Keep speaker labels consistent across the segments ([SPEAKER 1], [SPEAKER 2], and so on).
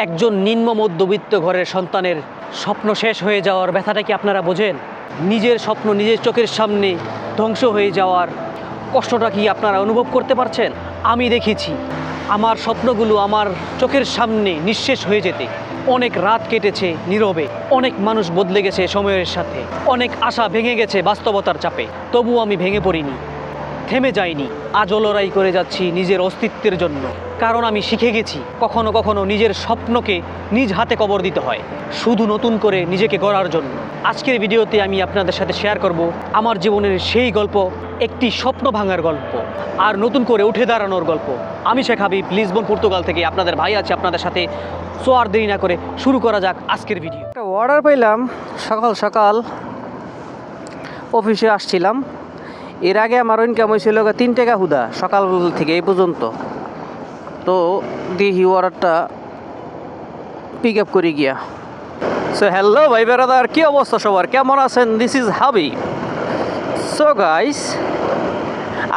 [SPEAKER 1] একজন নিম্ন মধ্যবিত্ত ঘরের সন্তানের স্বপ্ন শেষ হয়ে যাওয়ার ব্যথাটা কি আপনারা বোঝেন? নিজের স্বপ্ন নিজের চোখের সামনে ধ্বংস হয়ে যাওয়ার কষ্টটা কি আপনারা অনুভব করতে পারছেন? আমি দেখেছি আমার স্বপ্নগুলো আমার চোখের সামনে নিঃশেষ হয়ে যেতে অনেক রাত কেটেছে নীরবে, অনেক মানুষ বদলে গেছে সময়ের সাথে, অনেক আশা ভেঙে গেছে বাস্তবতার চাপে। তবুও আমি ভেঙে পড়িনি, থেমে যাইনি। আজও লড়াই করে যাচ্ছি নিজের অস্তিত্বের জন্য, কারণ আমি শিখে গেছি কখনো কখনো নিজের স্বপ্নকে নিজ হাতে কবর দিতে হয় শুধু নতুন করে নিজেকে গড়ার জন্য। আজকের ভিডিওতে আমি আপনাদের সাথে শেয়ার করব আমার জীবনের সেই গল্প, একটি স্বপ্ন ভাঙার গল্প আর নতুন করে উঠে দাঁড়ানোর গল্প। আমি শেখ হাবিব, লিসবন পর্তুগাল থেকে আপনাদের ভাই আছে আপনাদের সাথে। সো আর দেরি না করে শুরু করা যাক আজকের ভিডিও।
[SPEAKER 2] একটা অর্ডার পেলাম সকাল সকাল, অফিসে আসছিলাম। এর আগে আমার ইনকাম হয়েছিল 3 টাকা হুদা সকাল থেকে এই পর্যন্ত। তো দেখি অর্ডারটা পিক আপ করে গিয়া। সো হ্যালো ভাই বেড়াদার, কী অবস্থা সবার, কেমন আছেন? This is Habib. So guys,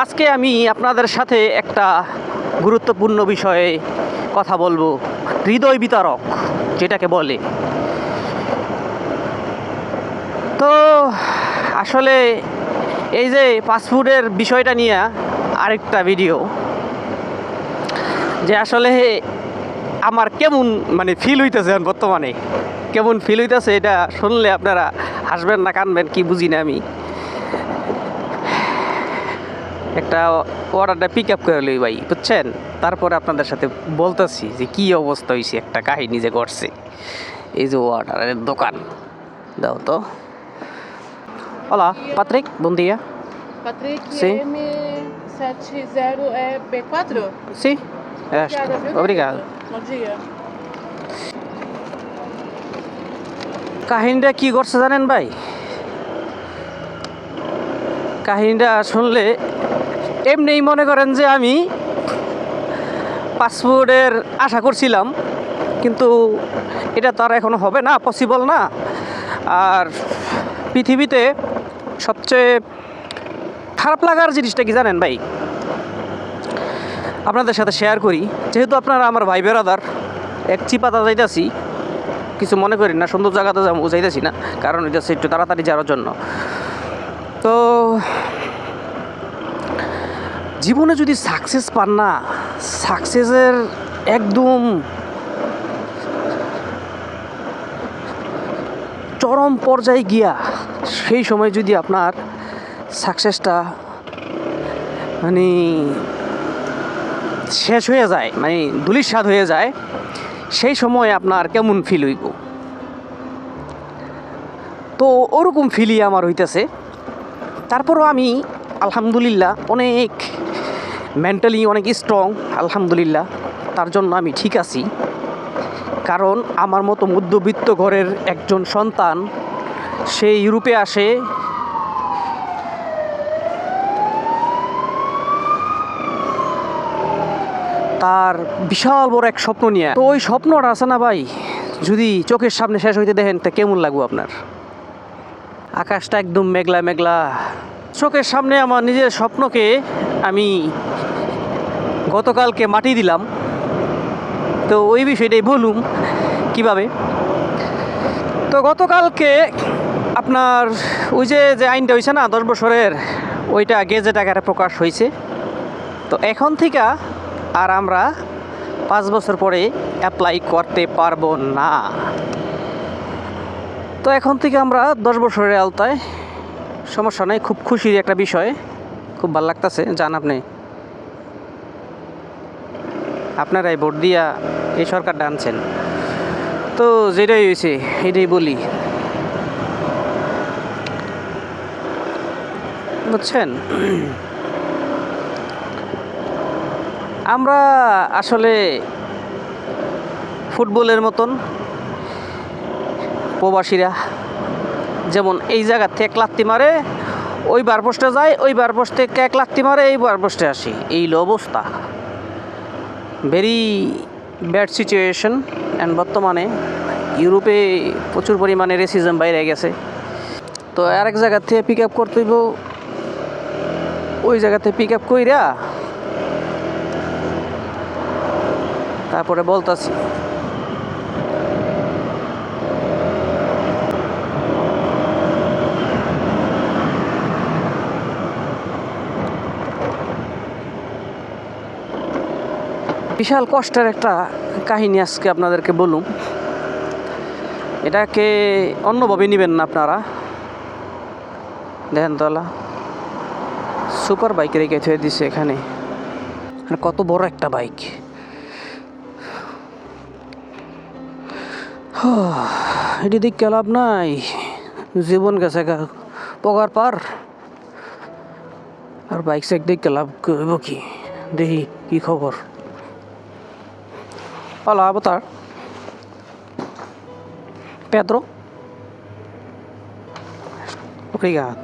[SPEAKER 2] আজকে আমি আপনাদের সাথে একটা গুরুত্বপূর্ণ বিষয়ে কথা বলবো, হৃদয় বিতারক যেটাকে বলে। তো আসলে এই যে পাসপোর্টের বিষয়টা নিয়ে আরেকটা ভিডিও, যে আসলে আমার কেমন ফিল হইতেছে বর্তমানে, কেমন ফিল হইতেছে এটা শুনলে আপনারা হাসবেন না কানবেন কি বুঝি না। আমি একটা অর্ডারটা পিক আপ করে লই ভাই, বুঝছেন? তারপরে আপনাদের সাথে বলতেছি যে কী অবস্থা হয়েছে, একটা কাহিনী যে ঘটছে। এই যে অর্ডারের দোকান দাও তো। Olá, Patrick, bom dia.
[SPEAKER 3] Patrick,
[SPEAKER 2] Sim.
[SPEAKER 3] M70 é B4?
[SPEAKER 2] Sim, acho.
[SPEAKER 3] Obrigada, viu?
[SPEAKER 2] Obrigado.
[SPEAKER 3] Bom dia.
[SPEAKER 2] কাহিনীটা কি করছে জানেন ভাই? কাহিনীটা শুনলে এমনিই মনে করেন যে আমি পাসপোর্টের আশা করছিলাম, কিন্তু এটা তো আর এখনো হবে না, পসিবল না। আর পৃথিবীতে সবচেয়ে খারাপ লাগার জিনিসটা কি জানেন ভাই? আপনাদের সাথে শেয়ার করি, যেহেতু আপনারা আমার ভাই বেড়াদার। এক চিপাতা যাইতাছি, কিছু মনে করি না, সুন্দর জায়গাতে যাইতেছি না, কারণ এটা একটু তাড়াতাড়ি যাওয়ার জন্য। তো জীবনে যদি সাকসেস পান না, সাকসেসের একদম চরম পর্যায়ে গিয়া সেই সময় যদি আপনার সাকসেসটা শেষ হয়ে যায়, ধূলিসাৎ হয়ে যায়, সেই সময় আপনার কেমন ফিল হইব? তো ওরকম ফিলই আমার হইতেছে। তারপরও আমি আলহামদুলিল্লাহ অনেক মেন্টালি অনেক স্ট্রং, আলহামদুলিল্লাহ। তার জন্য আমি ঠিক আছি, কারণ আমার মতো মধ্যবিত্ত ঘরের একজন সন্তান সে ইউরোপে আসে, তার বিশাল বড় এক স্বপ্ন নিয়ে। তো ওই স্বপ্নটা আছে না ভাই, যদি চোখের সামনে শেষ হইতে দেখেন তা কেমন লাগবে আপনার? আকাশটা একদম মেঘলা মেঘলা, চোখের সামনে আমার নিজের স্বপ্নকে আমি গতকালকে মাটি দিলাম। তো ওই বিষয়টাই বলুম কিভাবে। তো গতকালকে আপনার ওই যে আইনটা হয়েছে না 10 বছরের, ওইটা গেজেট আকারে প্রকাশ হয়েছে। তো এখন থেকে আর আমরা 5 বছর পরে অ্যাপ্লাই করতে পারবো না। তো এখন থেকে আমরা 10 বছরের আওতায়, সমস্যা নেই, খুব খুশির একটা বিষয়, খুব ভালো লাগতেছে। জান আপনারাই ভোট দিয়া এই সরকারটা আনছেন, তো যেটাই হয়েছে এটাই বলি, বুঝছেন? আমরা আসলে ফুটবলের মতন প্রবাসীরা যেমন এই জায়গার থেকে 1 লাত্তি মারে, ওই বার পোস্টে যায়, ওই বার পোস্ট থেকে 1 লাত্তি মারে, এই বার পোস্টে আসি, এই অবস্থা। Very bad situation. অ্যান্ড বর্তমানে ইউরোপে প্রচুর পরিমাণে রেসিজম বাইরে গেছে। তো আরেক জায়গার থেকে পিক আপ করতে হইব, ওই জায়গাতে পিক আপ কইরা তারপরে বলতাছি বিশাল কষ্টের একটা কাহিনী আজকে আপনাদেরকে বলুন। এটাকে অন্যভাবে নেবেন না আপনারা। দেখেন তোলা সুপার বাইক রেখে থুয়ে দিছে এখানে, আর কত বড় একটা বাইক। এটি দেখে লাভ নাই, জীবন গেছে পগার পার। আর বাইক সাইক দেখে লাভ করব কি? দেখি কি খবর। Hola, boa tarde. Pedro? Obrigado.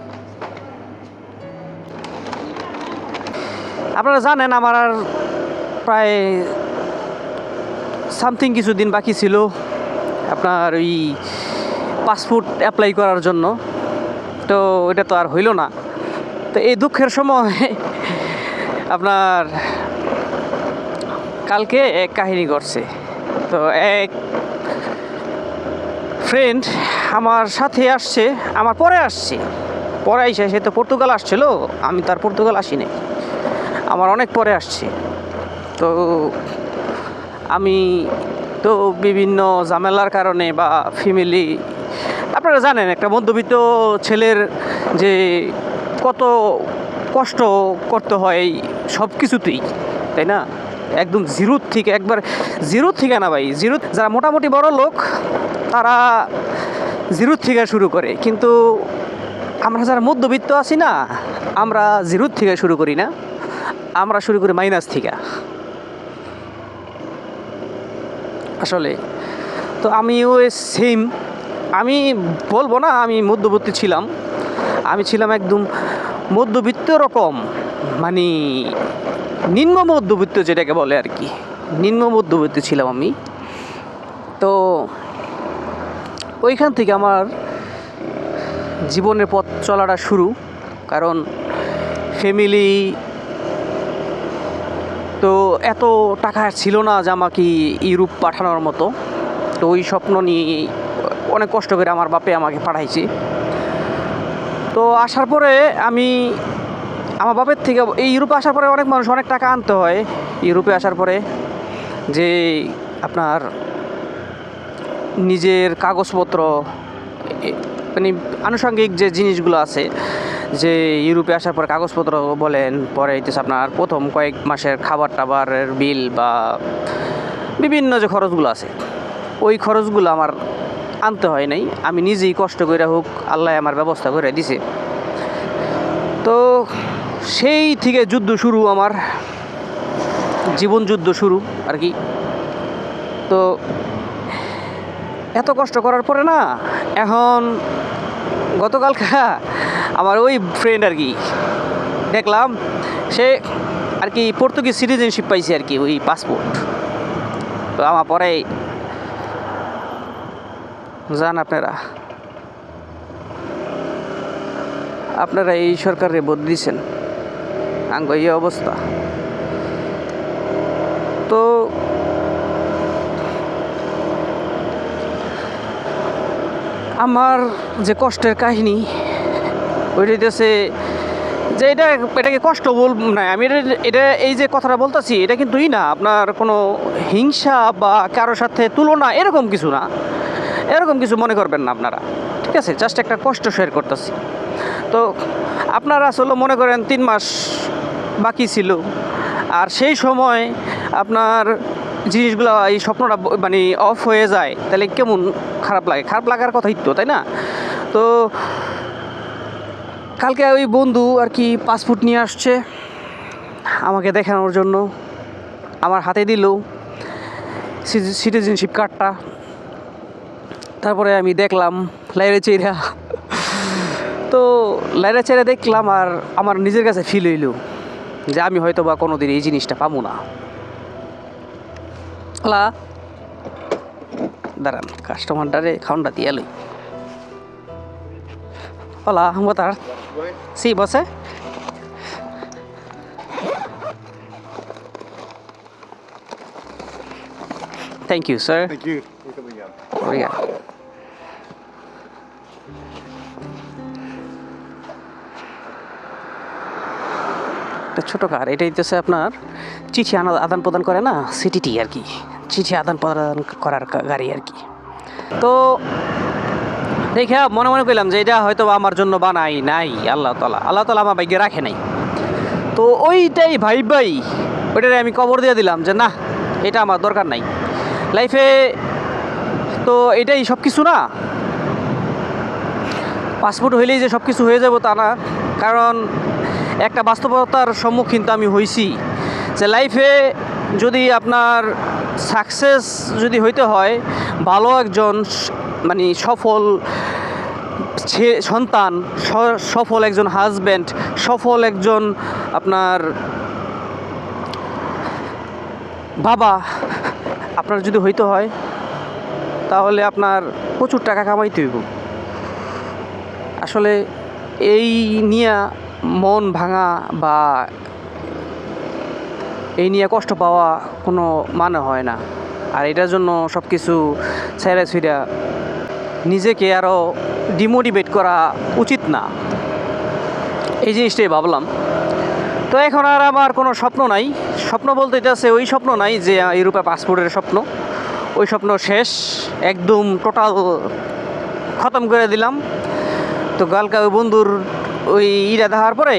[SPEAKER 2] আপনারা জানেন আমার আর প্রায় সামথিং কিছুদিন বাকি ছিল আপনার ওই পাসপোর্ট অ্যাপ্লাই করার জন্য। তো এটা তো আর হইল না। তো এই দুঃখের সময় আপনার কালকে এক কাহিনী ঘটছে। তো এক ফ্রেন্ড আমার সাথে আসছে, আমার পরে আসছে, পরে আইসে সে তো পর্তুগাল আসছিল, আমি তার পর্তুগাল আসিনি, আমার অনেক পরে আসছে। তো আমি তো বিভিন্ন ঝামেলার কারণে বা ফ্যামিলি, আপনারা জানেন একটা মধ্যবিত্ত ছেলের যে কত কষ্ট করতে হয় সব কিছুতেই, তাই না? একদম জিরোর থেকে, একবার জিরোর থেকে না ভাই, জিরো যারা মোটামুটি বড় লোক তারা জিরোর থেকে শুরু করে, কিন্তু আমরা যারা মধ্যবিত্ত আছি না, আমরা জিরোর থেকে শুরু করি না, আমরা শুরু করি মাইনাস থেকে আসলে। তো আমিও সেম, আমি বলবো না আমি মধ্যবিত্ত ছিলাম, আমি ছিলাম একদম মধ্যবিত্ত রকম, মানে নিম্ন মধ্যবিত্ত যেটাকে বলে আর কি, নিম্ন মধ্যবিত্ত ছিলাম আমি। তো ওইখান থেকে আমার জীবনের পথ চলাটা শুরু, কারণ ফ্যামিলি তো এত টাকা ছিল না যে আমাকে ইউরোপ পাঠানোর মতো। তো ওই স্বপ্ন নিয়ে অনেক কষ্ট করে আমার বাপে আমাকে পাঠাইছে। তো আসার পরে আমি আমার বাপের থেকে এই ইউরোপে আসার পরে অনেক মানুষ অনেক টাকা আনতে হয় ইউরোপে আসার পরে, যে আপনার নিজের কাগজপত্র মানে আনুষঙ্গিক যে জিনিসগুলো আছে, যে ইউরোপে আসার পরে কাগজপত্র বলেন, পরে হইতেছে আপনার প্রথম কয়েক মাসের খাবার টাবারের বিল বা বিভিন্ন যে খরচগুলো আছে, ওই খরচগুলো আমার আনতে হয় নাই, আমি নিজেই কষ্ট করে হোক আল্লাহ আমার ব্যবস্থা করে দিছে। তো সেই থেকে যুদ্ধ শুরু, আমার জীবন যুদ্ধ শুরু আর কি। তো এত কষ্ট করার পরে না, এখন গতকালকে আমার ওই ফ্রেন্ড আর কি দেখলাম, সে আর কি পর্তুগিজ সিটিজেনশিপ পাইছে আর কি, ওই পাসপোর্ট। তো আমার পরে যান আপনারা এই সরকারে ভোট দিয়েছেন, আঙ্গ এই অবস্থা। তো আমার যে কষ্টের কাহিনী ওইটা হইতেছে যে এটাকে কষ্ট না, আমি এটা এই যে কথাটা বলতেছি এটা কিন্তু না আপনার কোনো হিংসা বা কারোর সাথে তুলনা এরকম কিছু না, এরকম কিছু মনে করবেন না আপনারা, ঠিক আছে? জাস্ট একটা কষ্ট শেয়ার করতেছি। তো আপনারা আসলে মনে করেন 3 মাস বাকি ছিল, আর সেই সময় আপনার জিনিসগুলো এই স্বপ্নটা মানে অফ হয়ে যায়, তাহলে কেমন খারাপ লাগে? খারাপ লাগার কথাই তো, তাই না? তো কালকে ওই বন্ধু আর কি পাসপোর্ট নিয়ে আসছে আমাকে দেখানোর জন্য, আমার হাতে দিল সিটিজেনশিপ কার্ডটা। তারপরে আমি দেখলাম লাইরে চেরা, তো লাইরে চেরা দেখলাম, আর আমার নিজের কাছে ফিল হইল যে আমি হয়তো বা কোনোদিন এই জিনিসটা পাবো না। হলা দাঁড়ান, কাস্টমারটারে খাওয়ানটা দিয়ে লই। হলা বোতার সি বসে। Thank you, sir.
[SPEAKER 4] Thank you. Muito obrigado.
[SPEAKER 2] Obrigado. একটা ছোটো কার, এটা হইতেছে আপনার চিঠি আদান প্রদান করে না, সিটিটি আর কি, চিঠি আদান প্রদান করার গাড়ি আর কি। তো দেখে মনে মনে করলাম যে এটা হয়তো আমার জন্য বানাই নাই আল্লাহ তালা আমার ভাগ্যে রাখে নাই। তো ওইটাই ভাই ওইটারে আমি কবর দিয়ে দিলাম যে না, এটা আমার দরকার নাই লাইফে। তো এটাই সব কিছু না, পাসপোর্ট হইলেই যে সব কিছু হয়ে যাব তা না। কারণ একটা বাস্তবতার সম্মুখীন তো আমি হয়েছি যে লাইফে যদি আপনার সাকসেস যদি হইতে হয়, ভালো একজন মানে সফল সন্তান, সফল একজন হাজব্যান্ড, সফল একজন আপনার বাবা আপনার যদি হইতে হয়, তাহলে আপনার প্রচুর টাকা কামাইতে হইব। আসলে এই নিয়ে মন ভাঙা বা এই নিয়ে কষ্ট পাওয়া কোনো মানে হয় না। আর এটার জন্য সব কিছু ছেড়ে ছুঁড়া নিজেকে আরও ডিমোটিভেট করা উচিত না, এই জিনিসটাই ভাবলাম। তো এখন আর আমার কোনো স্বপ্ন নাই। স্বপ্ন বলতে এটা আছে, ওই স্বপ্ন নাই যে ইউরোপে পাসপোর্টের স্বপ্ন, ওই স্বপ্ন শেষ, একদম টোটাল খতম করে দিলাম। তো কালকে ওই বন্ধুর ওই ইটা দেখার পরে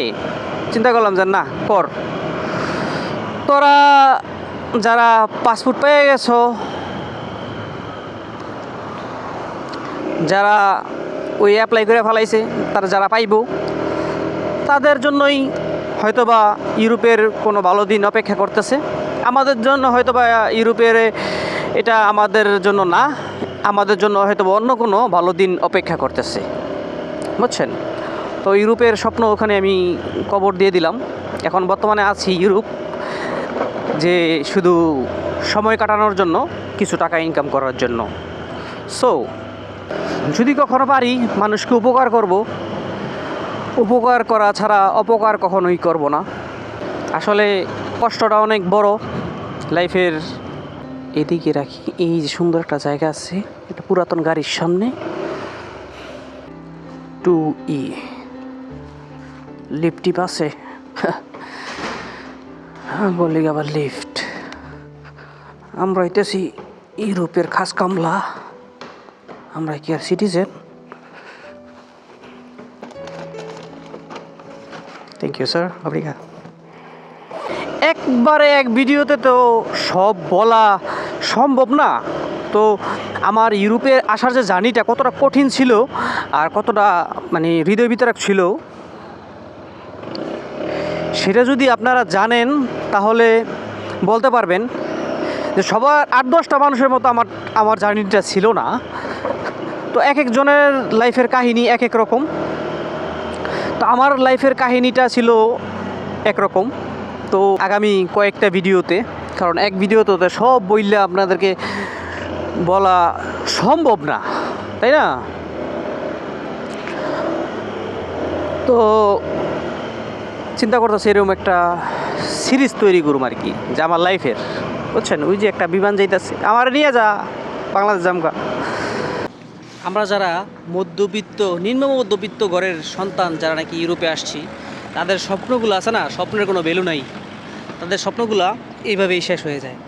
[SPEAKER 2] চিন্তা করলাম যে না কর, তোরা যারা পাসপোর্ট পেয়ে গেছো, যারা ওই অ্যাপ্লাই করে ফেলাইছে, তারা যারা পাইব তাদের জন্যই হয়তোবা ইউরোপের কোনো ভালো দিন অপেক্ষা করতেছে। আমাদের জন্য হয়তোবা ইউরোপের এটা আমাদের জন্য না, আমাদের জন্য হয়তোবা অন্য কোনো ভালো দিন অপেক্ষা করতেছে, বুঝছেন? তো ইউরোপের স্বপ্ন ওখানে আমি কবর দিয়ে দিলাম। এখন বর্তমানে আছি ইউরোপ, যে শুধু সময় কাটানোর জন্য, কিছু টাকা ইনকাম করার জন্য। সো যদি কখনো পারি মানুষকে উপকার করব, উপকার করা ছাড়া অপকার কখনোই করব না। আসলে কষ্টটা অনেক বড় লাইফের। এদিকে রাখি, এই যে সুন্দর একটা জায়গা আছে, এটা পুরাতন গাড়ির সামনে 2E লিফটি পাশে বলি আবার লিফট। আমরা হইতেছি ইউরোপের খাস কামলা, আমরা কি আর citizen? Thank you sir, Africa. একবারে এক ভিডিওতে তো সব বলা সম্ভব না। তো আমার ইউরোপে আসার যে জার্নিটা কতটা কঠিন ছিল আর কতটা মানে হৃদয় বিতরক ছিল, সেটা যদি আপনারা জানেন তাহলে বলতে পারবেন যে সবার 8-10টা মানুষের মতো আমার জার্নিটা ছিল না। তো এক একজনের লাইফের কাহিনী এক এক রকম। তো আমার লাইফের কাহিনীটা ছিল একরকম। তো আগামী কয়েকটা ভিডিওতে, কারণ এক ভিডিওতে সব বললে আপনাদেরকে বলা সম্ভব না, তাই না? তো চিন্তা করতেছি এরকম একটা সিরিজ তৈরি করুম আর কি, যে আমার লাইফের, বুঝছেন? ওই যে একটা বিমান যাইতেছে, আমার নিয়ে যা বাংলাদেশ জামগা।
[SPEAKER 1] আমরা যারা মধ্যবিত্ত, নিম্ন মধ্যবিত্ত ঘরের সন্তান, যারা নাকি ইউরোপে আসছি, তাদের স্বপ্নগুলো আছে না, স্বপ্নের কোনো ভ্যালু নাই। তাদের স্বপ্নগুলো এইভাবেই শেষ হয়ে যায়,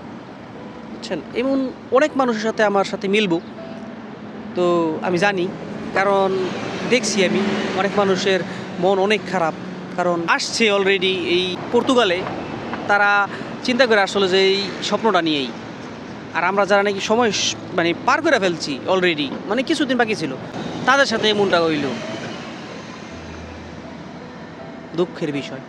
[SPEAKER 1] বুঝছেন? এমন অনেক মানুষের সাথে আমার সাথে মিলব, তো আমি জানি, কারণ দেখছি আমি অনেক মানুষের মন অনেক খারাপ, কারণ আসছে অলরেডি এই পর্তুগালে, তারা চিন্তা করে আসলে যে এই স্বপ্নটা নিয়েই। আর আমরা যারা নাকি সময় মানে পার করে ফেলছি অলরেডি, মানে কিছুদিন বাকি ছিল, তাদের সাথে এমনটা হইল, দুঃখের বিষয়।